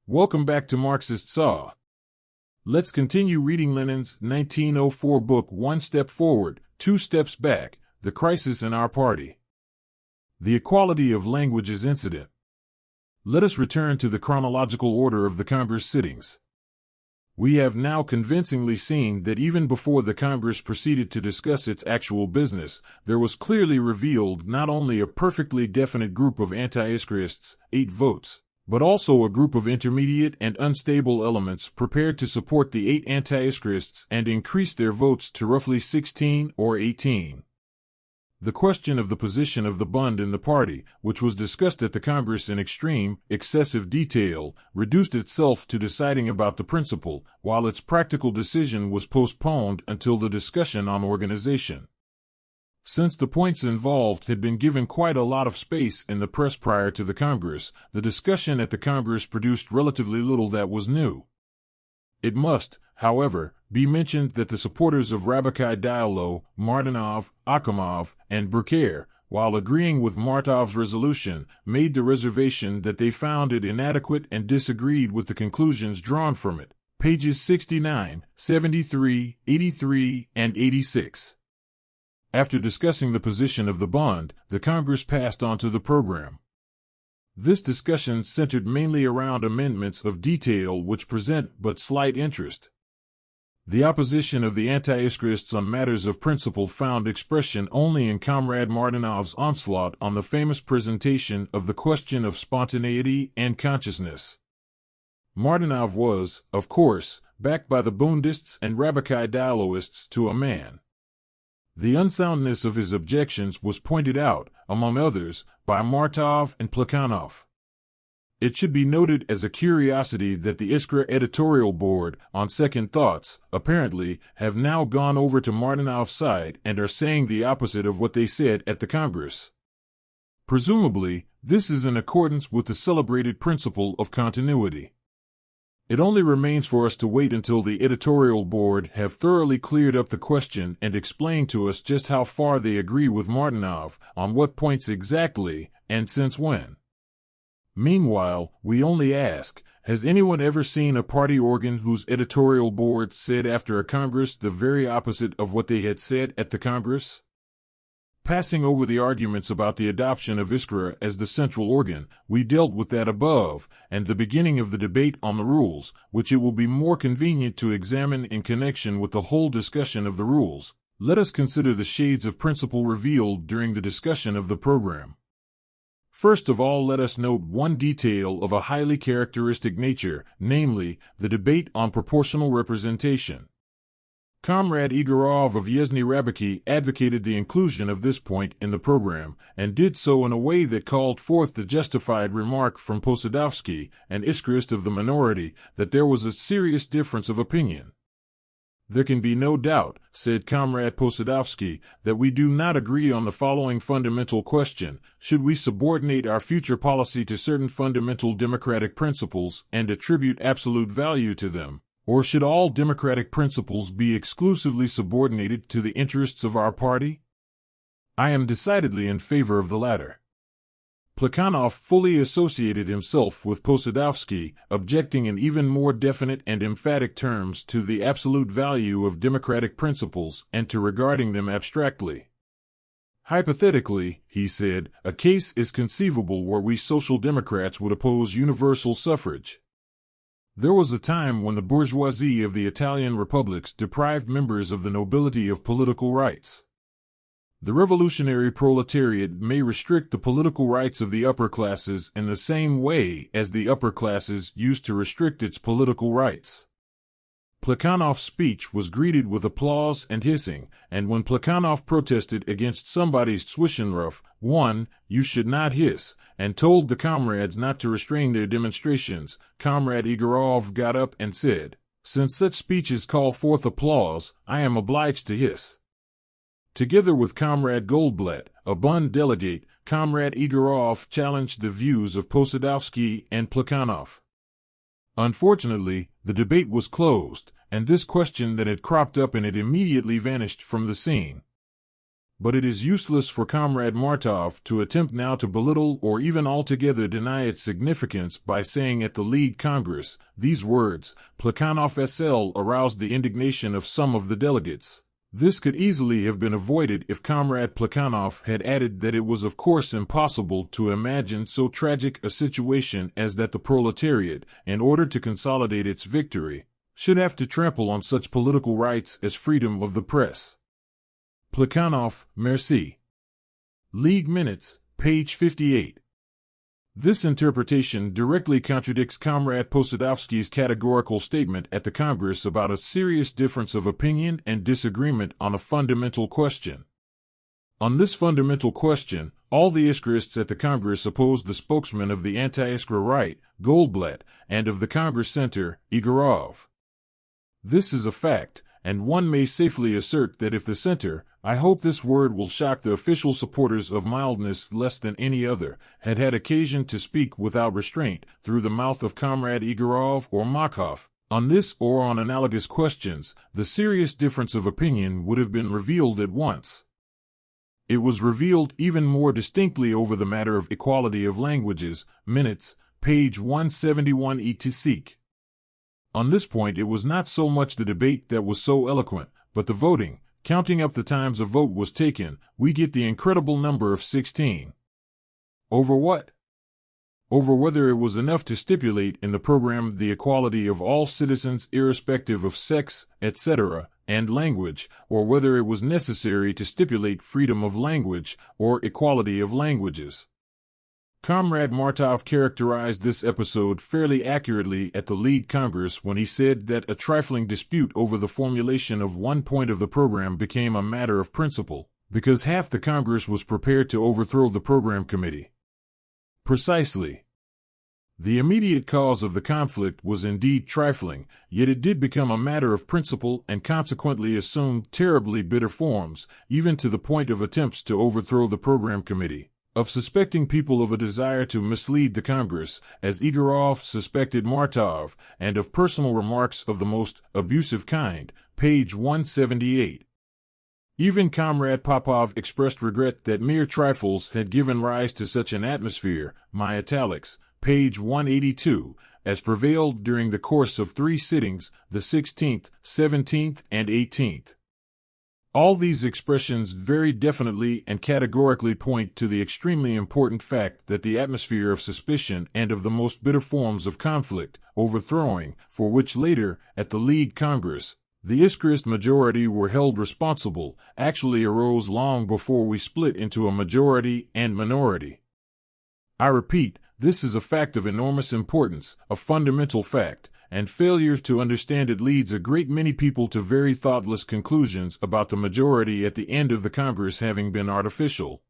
Welcome back to Marxist Saw. Let's continue reading Lenin's 1904 book One Step Forward, Two Steps Back, The Crisis in Our Party. The equality of language is incident. Let us return to the chronological order of the Congress sittings. We have now convincingly seen that even before the Congress proceeded to discuss its actual business, there was clearly revealed not only a perfectly definite group of anti-Iskrists, 8 votes, but also a group of intermediate and unstable elements prepared to support the 8 anti-Iskrists and increase their votes to roughly 16 or 18. The question of the position of the Bund in the party, which was discussed at the Congress in extreme, excessive detail, reduced itself to deciding about the principle, while its practical decision was postponed until the discussion on organization. Since the points involved had been given quite a lot of space in the press prior to the Congress, the discussion at the Congress produced relatively little that was new. It must, however, be mentioned that the supporters of Rabakai Diallo, Martinov, Akamov, and Brucker, while agreeing with Martov's resolution, made the reservation that they found it inadequate and disagreed with the conclusions drawn from it. Pages 69, 73, 83, and 86. After discussing the position of the Bund, the Congress passed on to the program. This discussion centered mainly around amendments of detail which present but slight interest. The opposition of the anti-Iskrists on matters of principle found expression only in Comrade Martinov's onslaught on the famous presentation of the question of spontaneity and consciousness. Martinov was, of course, backed by the Bundists and Rabakai Dialloists to a man. The unsoundness of his objections was pointed out, among others, by Martov and Plekhanov. It should be noted as a curiosity that the Iskra editorial board, on second thoughts, apparently, have now gone over to Martinov's side and are saying the opposite of what they said at the Congress. Presumably, this is in accordance with the celebrated principle of continuity. It only remains for us to wait until the editorial board have thoroughly cleared up the question and explained to us just how far they agree with Martinov, on what points exactly, and since when. Meanwhile, we only ask, has anyone ever seen a party organ whose editorial board said after a Congress the very opposite of what they had said at the Congress? Passing over the arguments about the adoption of Iskra as the central organ, we dealt with that above, and the beginning of the debate on the rules, which it will be more convenient to examine in connection with the whole discussion of the rules. Let us consider the shades of principle revealed during the discussion of the program. First of all, let us note one detail of a highly characteristic nature, namely, the debate on proportional representation. Comrade Igorov of Yezhny Rabaki advocated the inclusion of this point in the program, and did so in a way that called forth the justified remark from Posadovsky, an Iskrist of the minority, that there was a serious difference of opinion. There can be no doubt, said Comrade Posadovsky, that we do not agree on the following fundamental question: should we subordinate our future policy to certain fundamental democratic principles and attribute absolute value to them? Or should all democratic principles be exclusively subordinated to the interests of our party? I am decidedly in favor of the latter. Plekhanov fully associated himself with Posadovsky, objecting in even more definite and emphatic terms to the absolute value of democratic principles and to regarding them abstractly. Hypothetically, he said, a case is conceivable where we Social Democrats would oppose universal suffrage. There was a time when the bourgeoisie of the Italian republics deprived members of the nobility of political rights. The revolutionary proletariat may restrict the political rights of the upper classes in the same way as the upper classes used to restrict its political rights. Plekhanov's speech was greeted with applause and hissing, and when Plekhanov protested against somebody's Zwischenruf, you should not hiss, and told the comrades not to restrain their demonstrations, Comrade Igorov got up and said, "Since such speeches call forth applause, I am obliged to hiss." Together with Comrade Goldblatt, a Bund delegate, Comrade Igorov challenged the views of Posadovsky and Plekhanov. Unfortunately, the debate was closed, and this question that had cropped up in it immediately vanished from the scene. But it is useless for Comrade Martov to attempt now to belittle or even altogether deny its significance by saying at the League Congress, these words, Plekhanov SL, aroused the indignation of some of the delegates. This could easily have been avoided if Comrade Plekhanov had added that it was of course impossible to imagine so tragic a situation as that the proletariat, in order to consolidate its victory, should have to trample on such political rights as freedom of the press. Plekhanov, merci. League Minutes, page 58. This interpretation directly contradicts Comrade Posadovsky's categorical statement at the Congress about a serious difference of opinion and disagreement on a fundamental question. On this fundamental question, all the Iskrists at the Congress opposed the spokesman of the anti-Iskra right, Goldblatt, and of the Congress Center, Igorov. This is a fact, and one may safely assert that if the Center, I hope this word will shock the official supporters of mildness less than any other, had had occasion to speak without restraint, through the mouth of Comrade Igorov or Makov, on this or on analogous questions, the serious difference of opinion would have been revealed at once. It was revealed even more distinctly over the matter of equality of languages, Minutes, page 171 etc. On this point it was not so much the debate that was so eloquent, but the voting. Counting up the times a vote was taken, we get the incredible number of 16. Over what? Over whether it was enough to stipulate in the program the equality of all citizens irrespective of sex, etc., and language, or whether it was necessary to stipulate freedom of language, or equality of languages. Comrade Martov characterized this episode fairly accurately at the League Congress when he said that a trifling dispute over the formulation of one point of the program became a matter of principle, because half the Congress was prepared to overthrow the program committee. Precisely. The immediate cause of the conflict was indeed trifling, yet it did become a matter of principle and consequently assumed terribly bitter forms, even to the point of attempts to overthrow the program committee, of suspecting people of a desire to mislead the Congress, as Igorov suspected Martov, and of personal remarks of the most abusive kind, page 178. Even Comrade Popov expressed regret that mere trifles had given rise to such an atmosphere, my italics, page 182, as prevailed during the course of 3 sittings, the 16th, 17th, and 18th. All these expressions very definitely and categorically point to the extremely important fact that the atmosphere of suspicion and of the most bitter forms of conflict, overthrowing, for which later, at the League Congress, the Iskrist majority were held responsible, actually arose long before we split into a majority and minority. I repeat, this is a fact of enormous importance, a fundamental fact, and failure to understand it leads a great many people to very thoughtless conclusions about the majority at the end of the Congress having been artificial.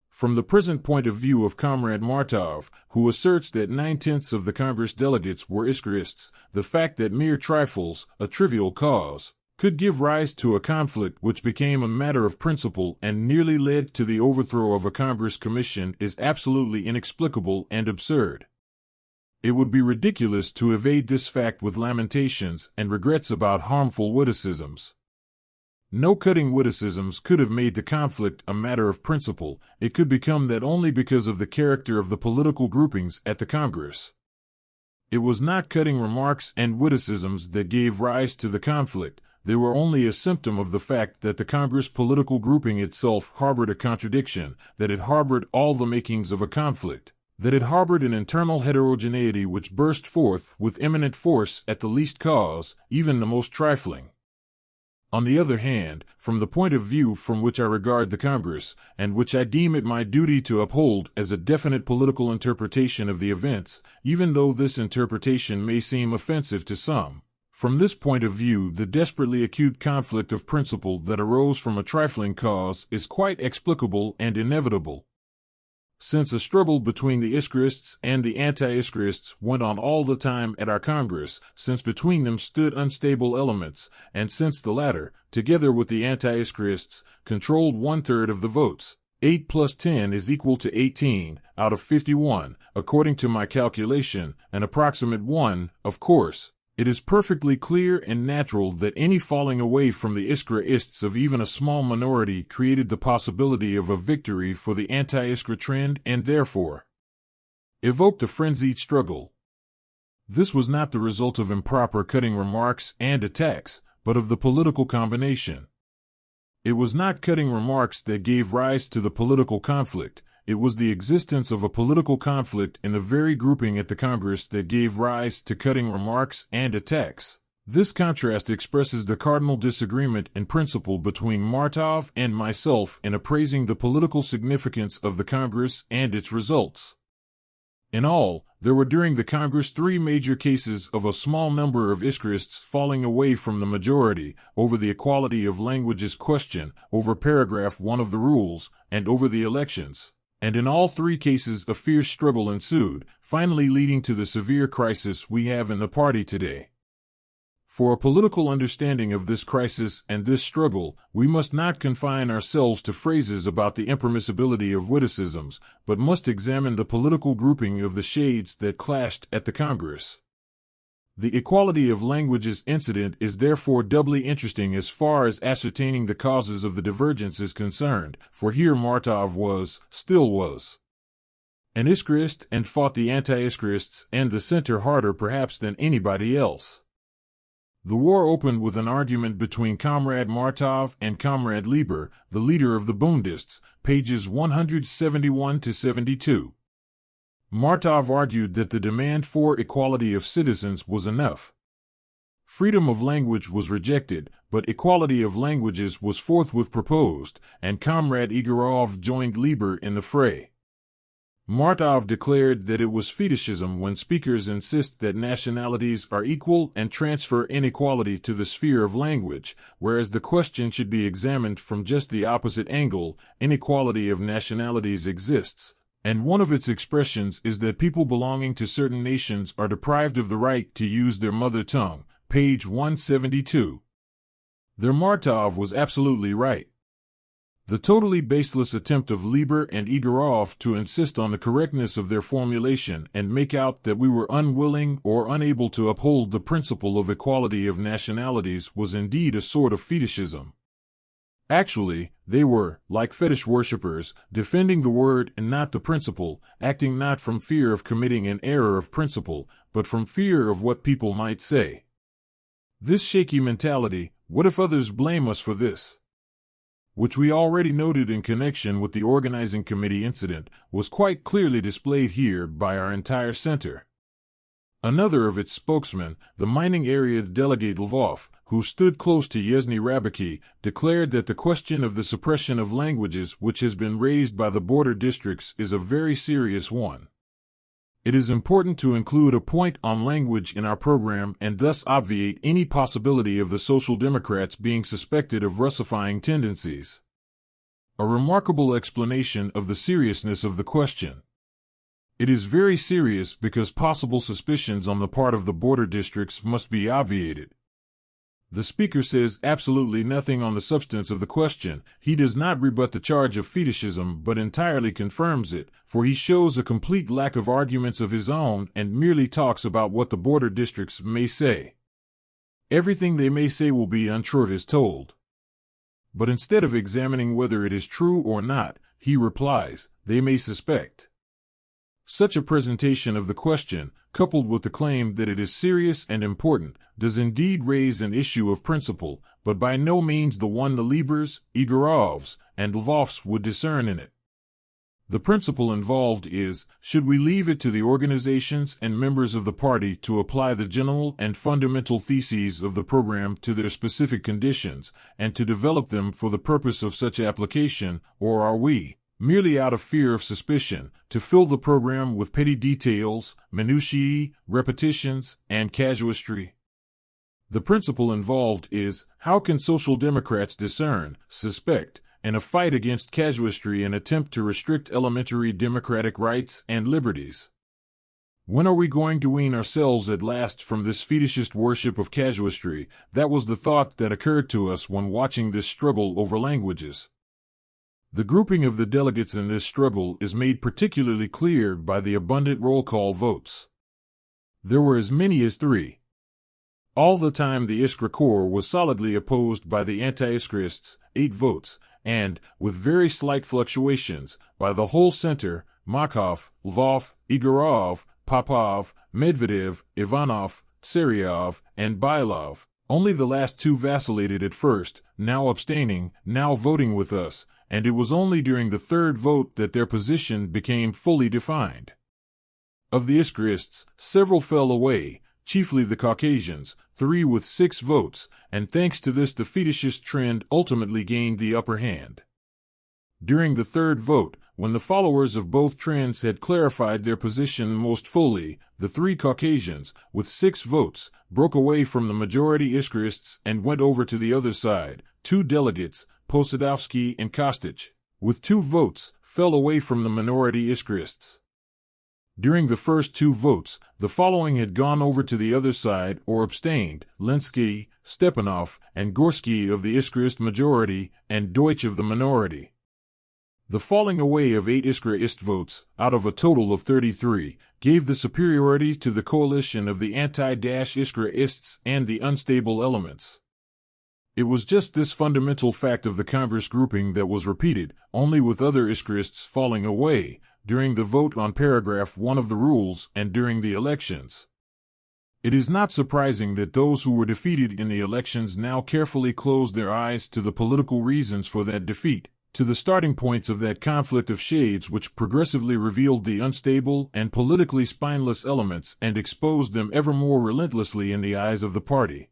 From the present point of view of Comrade Martov, who asserts that 9/10 of the Congress delegates were Iskrists, the fact that mere trifles, a trivial cause, could give rise to a conflict which became a matter of principle and nearly led to the overthrow of a Congress commission is absolutely inexplicable and absurd. It would be ridiculous to evade this fact with lamentations and regrets about harmful witticisms. No cutting witticisms could have made the conflict a matter of principle. It could become that only because of the character of the political groupings at the Congress. It was not cutting remarks and witticisms that gave rise to the conflict. They were only a symptom of the fact that the Congress political grouping itself harbored a contradiction, that it harbored all the makings of a conflict, that it harbored an internal heterogeneity which burst forth with imminent force at the least cause, even the most trifling. On the other hand, from the point of view from which I regard the Congress, and which I deem it my duty to uphold as a definite political interpretation of the events, even though this interpretation may seem offensive to some, from this point of view the desperately acute conflict of principle that arose from a trifling cause is quite explicable and inevitable. Since a struggle between the Iskrists and the anti-Iskrists went on all the time at our Congress, since between them stood unstable elements, and since the latter, together with the anti-Iskrists, controlled 1/3 of the votes, 8 plus 10 is equal to 18, out of 51, according to my calculation, an approximate one, of course, It is perfectly clear and natural that any falling away from the Iskraists of even a small minority created the possibility of a victory for the anti-Iskra trend and therefore evoked a frenzied struggle. This was not the result of improper cutting remarks and attacks, but of the political combination. It was not cutting remarks that gave rise to the political conflict. It was the existence of a political conflict in the very grouping at the Congress that gave rise to cutting remarks and attacks. This contrast expresses the cardinal disagreement in principle between Martov and myself in appraising the political significance of the Congress and its results. In all, there were during the Congress 3 major cases of a small number of Iskraists falling away from the majority over the equality of languages question, over paragraph 1 of the rules, and over the elections. And in all 3 cases a fierce struggle ensued, finally leading to the severe crisis we have in the party today. For a political understanding of this crisis and this struggle, we must not confine ourselves to phrases about the impermissibility of witticisms, but must examine the political grouping of the shades that clashed at the Congress. The equality of languages incident is therefore doubly interesting as far as ascertaining the causes of the divergence is concerned, for here Martov still was, an Iskraist and fought the anti-Iskraists and the center harder perhaps than anybody else. The war opened with an argument between Comrade Martov and Comrade Lieber, the leader of the Bundists, pages 171-72. Martov argued that the demand for equality of citizens was enough. Freedom of language was rejected, but equality of languages was forthwith proposed, and Comrade Igorov joined Lieber in the fray. Martov declared that it was fetishism when speakers insist that nationalities are equal and transfer inequality to the sphere of language, whereas the question should be examined from just the opposite angle. Inequality of nationalities exists, and one of its expressions is that people belonging to certain nations are deprived of the right to use their mother tongue, page 172. Their Martov was absolutely right. The totally baseless attempt of Lieber and Igorov to insist on the correctness of their formulation and make out that we were unwilling or unable to uphold the principle of equality of nationalities was indeed a sort of fetishism. Actually, they were, like fetish worshippers, defending the word and not the principle, acting not from fear of committing an error of principle, but from fear of what people might say. This shaky mentality, what if others blame us for this? Which we already noted in connection with the organizing committee incident, was quite clearly displayed here by our entire center. Another of its spokesmen, the mining area delegate Lvov, who stood close to Yezhny Rabaki, declared that the question of the suppression of languages which has been raised by the border districts is a very serious one. It is important to include a point on language in our program and thus obviate any possibility of the Social Democrats being suspected of Russifying tendencies. A remarkable explanation of the seriousness of the question. It is very serious because possible suspicions on the part of the border districts must be obviated. The speaker says absolutely nothing on the substance of the question. He does not rebut the charge of fetishism but entirely confirms it, for he shows a complete lack of arguments of his own and merely talks about what the border districts may say. Everything they may say will be untrue is told. But instead of examining whether it is true or not, he replies, they may suspect. Such a presentation of the question, coupled with the claim that it is serious and important, does indeed raise an issue of principle, but by no means the one the Liebers, Igorovs, and Lvovs would discern in it. The principle involved is, should we leave it to the organizations and members of the party to apply the general and fundamental theses of the program to their specific conditions, and to develop them for the purpose of such application, or are we, merely out of fear of suspicion, to fill the program with petty details, minutiae, repetitions, and casuistry? The principle involved is, how can Social Democrats discern, suspect, and a fight against casuistry and attempt to restrict elementary democratic rights and liberties? When are we going to wean ourselves at last from this fetishist worship of casuistry? That was the thought that occurred to us when watching this struggle over languages. The grouping of the delegates in this struggle is made particularly clear by the abundant roll call votes. There were as many as 3. All the time the Iskra Corps was solidly opposed by the anti-Iskrists, 8 votes, and, with very slight fluctuations, by the whole center, Markov, Lvov, Igorov, Popov, Medvedev, Ivanov, Tsaryov, and Bailov. Only the last 2 vacillated at first, now abstaining, now voting with us, and it was only during the 3rd vote that their position became fully defined. Of the Iskrists, several fell away, chiefly the Caucasians, 3 with 6 votes, and thanks to this the fetishist trend ultimately gained the upper hand. During the 3rd vote, when the followers of both trends had clarified their position most fully, the 3 Caucasians, with 6 votes, broke away from the majority Iskrists and went over to the other side. 2 delegates, Posadovsky and Kostich, with 2 votes, fell away from the minority Iskrists. During the first 2 votes, the following had gone over to the other side or abstained: Lenski, Stepanov, and Gorsky of the Iskrist majority, and Deutsch of the minority. The falling away of 8 Iskra-ist votes, out of a total of 33, gave the superiority to the coalition of the anti-Iskra-ists and the unstable elements. It was just this fundamental fact of the Congress grouping that was repeated, only with other Iskrists falling away, during the vote on paragraph 1 of the rules and during the elections. It is not surprising that those who were defeated in the elections now carefully closed their eyes to the political reasons for that defeat, to the starting points of that conflict of shades which progressively revealed the unstable and politically spineless elements and exposed them ever more relentlessly in the eyes of the party.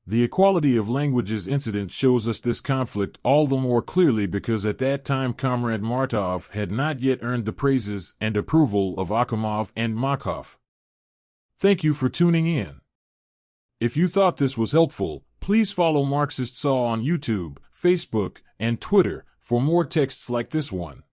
The equality of languages incident shows us this conflict all the more clearly because at that time Comrade Martov had not yet earned the praises and approval of Akhimov and Makov. Thank you for tuning in. If you thought this was helpful, please follow Marxist Saw on YouTube, Facebook, and Twitter for more texts like this one.